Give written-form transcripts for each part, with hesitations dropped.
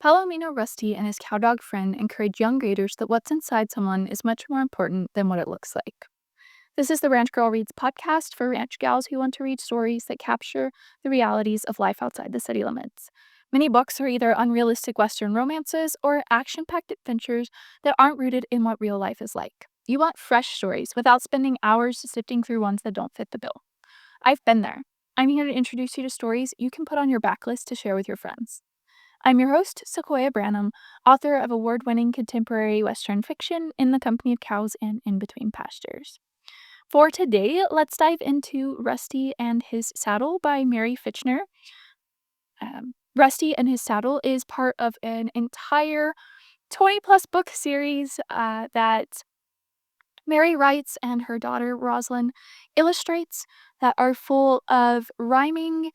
Palomino Rusty and his cowdog friend encourage young readers that what's inside someone is much more important than what it looks like. This is the Ranch Girl Reads podcast for ranch gals who want to read stories that capture the realities of life outside the city limits. Many books are either unrealistic Western romances or action packed adventures that aren't rooted in what real life is like. You want fresh stories without spending hours sifting through ones that don't fit the bill. I've been there. I'm here to introduce you to stories you can put on your backlist to share with your friends. I'm your host, Sequoyah Branham, author of award winning contemporary Western fiction In the Company of Cows and In Between Pastures. For today, let's dive into Rusty and His Saddle by Mary Fitchner. Rusty and His Saddle is part of an entire 20 plus book series that Mary writes and her daughter Rosalind illustrates that are full of rhyming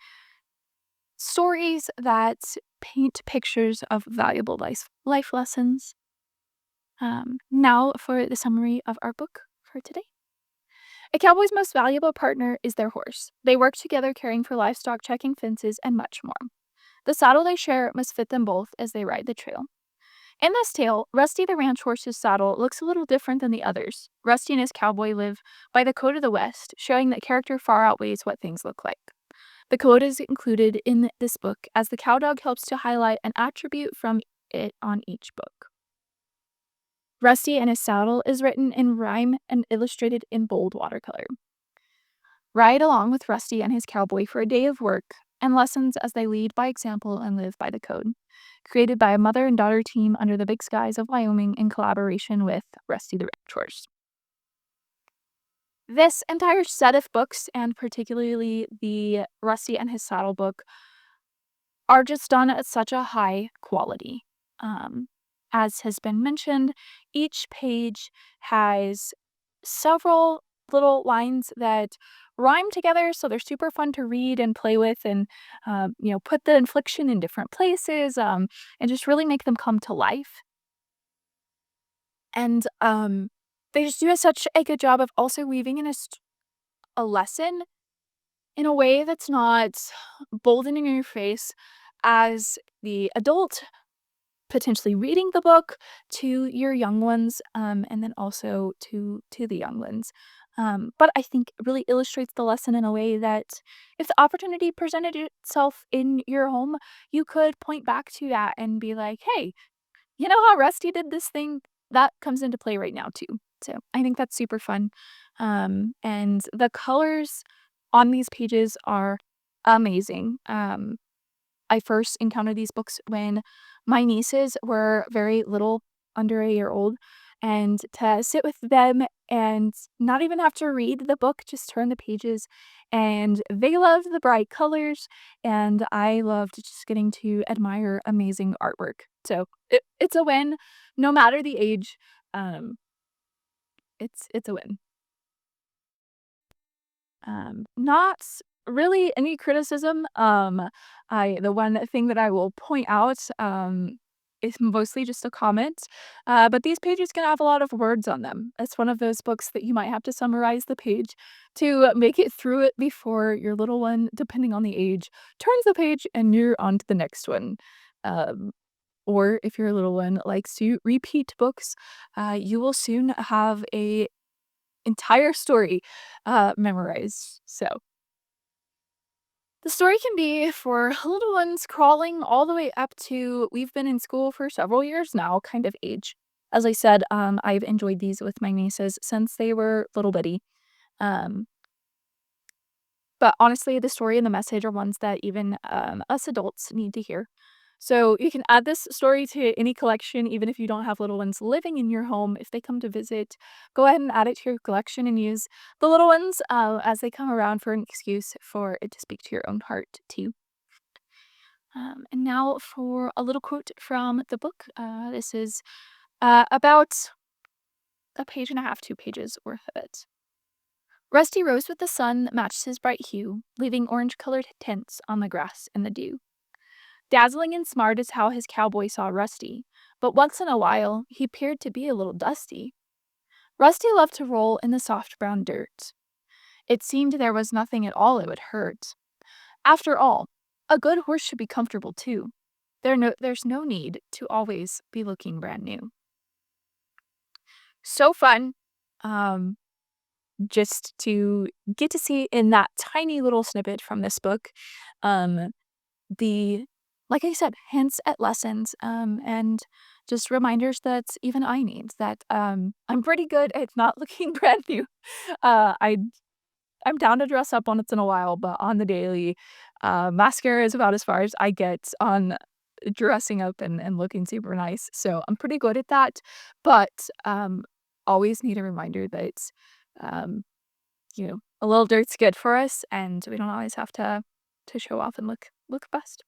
stories that paint pictures of valuable life lessons. Now for the summary of our book for today. A cowboy's most valuable partner is their horse. They work together caring for livestock, checking fences, and much more. The saddle they share must fit them both as they ride the trail. In this tale, Rusty the ranch horse's saddle looks a little different than the others. Rusty and his cowboy live by the code of the West, showing that character far outweighs what things look like. The code is included in this book as the cowdog helps to highlight an attribute from it on each book. Rusty and His Saddle is written in rhyme and illustrated in bold watercolor. Ride along with Rusty and his cowboy for a day of work and lessons as they lead by example and live by the code. Created by a mother and daughter team under the big skies of Wyoming in collaboration with Rusty the Ranch Horse. This entire set of books, and particularly the Rusty and His Saddle book, are just done at such a high quality. As has been mentioned, each page has several little lines that rhyme together, so they're super fun to read and play with, and put the inflection in different places, and just really make them come to life. And they just do such a good job of also weaving in a lesson in a way that's not boldening in your face as the adult potentially reading the book to your young ones, and then also to the young ones. But I think it really illustrates the lesson in a way that if the opportunity presented itself in your home, you could point back to that and be like, hey, you know how Rusty did this thing? That comes into play right now too. So I think that's super fun. And the colors on these pages are amazing. I first encountered these books when my nieces were very little, under a year old, and to sit with them and not even have to read the book, just turn the pages, and they loved the bright colors, and I loved just getting to admire amazing artwork. So it's a win, no matter the age. Um, it's a win. Not really any criticism. The one thing that I will point out is mostly just a comment. But these pages can have a lot of words on them. It's one of those books that you might have to summarize the page to make it through it before your little one, depending on the age, turns the page and you're on to the next one. Um, or if your little one likes to repeat books, you will soon have a entire story memorized. So the story can be for little ones crawling all the way up to we've been in school for several years now kind of age. As I said, I've enjoyed these with my nieces since they were little bitty. Um, but honestly, the story and the message are ones that even us adults need to hear. So you can add this story to any collection, even if you don't have little ones living in your home. If they come to visit, go ahead and add it to your collection and use the little ones as they come around for an excuse for it to speak to your own heart, too. And now for a little quote from the book. This is about a page and a half, 2 pages worth of it. Rusty rose with the sun that matched his bright hue, leaving orange-colored tints on the grass and the dew. Dazzling and smart is how his cowboy saw Rusty, but once in a while he appeared to be a little dusty. Rusty loved to roll in the soft brown dirt. It seemed there was nothing at all it would hurt. After all, a good horse should be comfortable too. There's no need to always be looking brand new. So fun, um, just to get to see in that tiny little snippet from this book, um, the like I said, hints at lessons, and just reminders that even I need that, I'm pretty good at not looking brand new. I I'm down to dress up once in a while, but on the daily, mascara is about as far as I get on dressing up and looking super nice, so I'm pretty good at that, but, always need a reminder that, um, a little dirt's good for us, and we don't always have to show off and look best.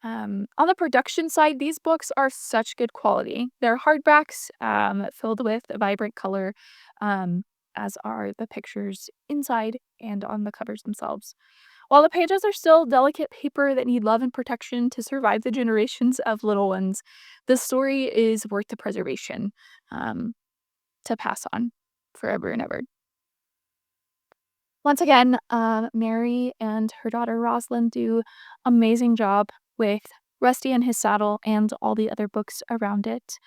On the production side, these books are such good quality. They're hardbacks, filled with vibrant color, um, as are the pictures inside and on the covers themselves. While the pages are still delicate paper that need love and protection to survive the generations of little ones, the story is worth the preservation, um, to pass on forever and ever. Once again, Mary and her daughter Rosalind do amazing job with Rusty and His Saddle and all the other books around it,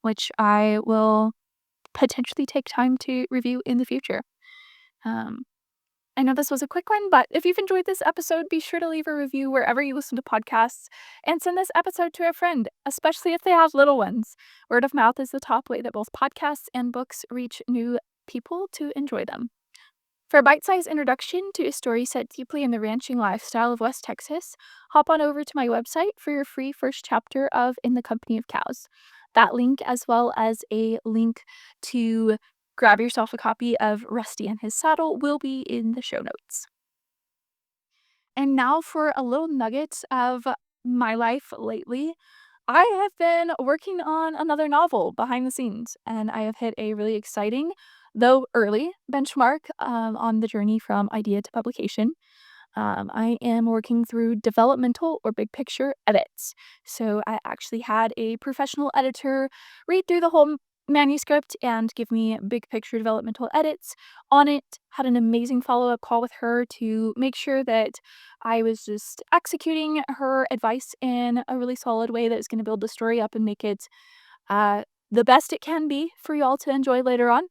which I will potentially take time to review in the future. Um, I know this was a quick one, but if you've enjoyed this episode, be sure to leave a review wherever you listen to podcasts and send this episode to a friend, especially if they have little ones. Word of mouth is the top way that both podcasts and books reach new people to enjoy them. For a bite sized introduction to a story set deeply in the ranching lifestyle of West Texas, hop on over to my website for your free first chapter of In the Company of Cows. That link, as well as a link to grab yourself a copy of Rusty and His Saddle, will be in the show notes. And now for a little nugget of my life lately. I have been working on another novel behind the scenes, and I have hit a really exciting, though early, benchmark on the journey from idea to publication. I am working through developmental or big picture edits. So I actually had a professional editor read through the whole manuscript and give me big picture developmental edits on it. Had an amazing follow up call with her to make sure that I was just executing her advice in a really solid way that is going to build the story up and make it uh, the best it can be for y'all to enjoy later on.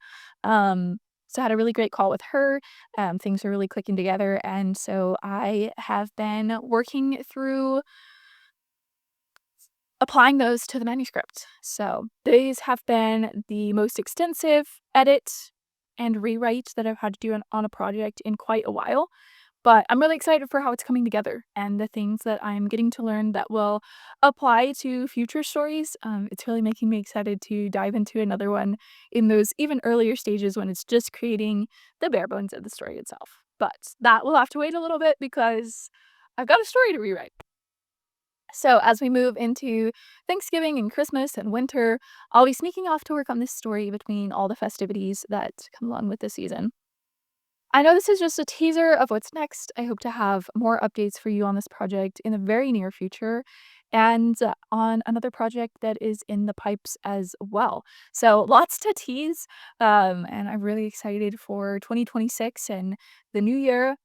So I had a really great call with her. Things are really clicking together, and so I have been working through applying those to the manuscript. So these have been the most extensive edit and rewrite that I've had to do on a project in quite a while. But I'm really excited for how it's coming together and the things that I'm getting to learn that will apply to future stories. It's really making me excited to dive into another one in those even earlier stages when it's just creating the bare bones of the story itself. But that will have to wait a little bit because I've got a story to rewrite. So, as we move into Thanksgiving and Christmas and winter, I'll be sneaking off to work on this story between all the festivities that come along with the season. I know this is just a teaser of what's next. I hope to have more updates for you on this project in the very near future and on another project that is in the pipes as well. So, lots to tease. And I'm really excited for 2026 and the new year.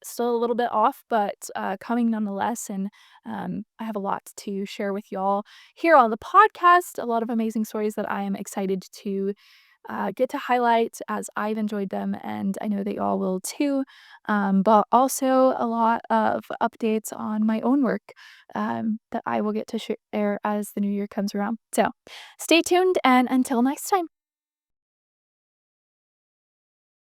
Still a little bit off, but coming nonetheless. And I have a lot to share with y'all here on the podcast. A lot of amazing stories that I am excited to get to highlight as I've enjoyed them, and I know that y'all will too. But also a lot of updates on my own work that I will get to share as the new year comes around. So stay tuned, and until next time.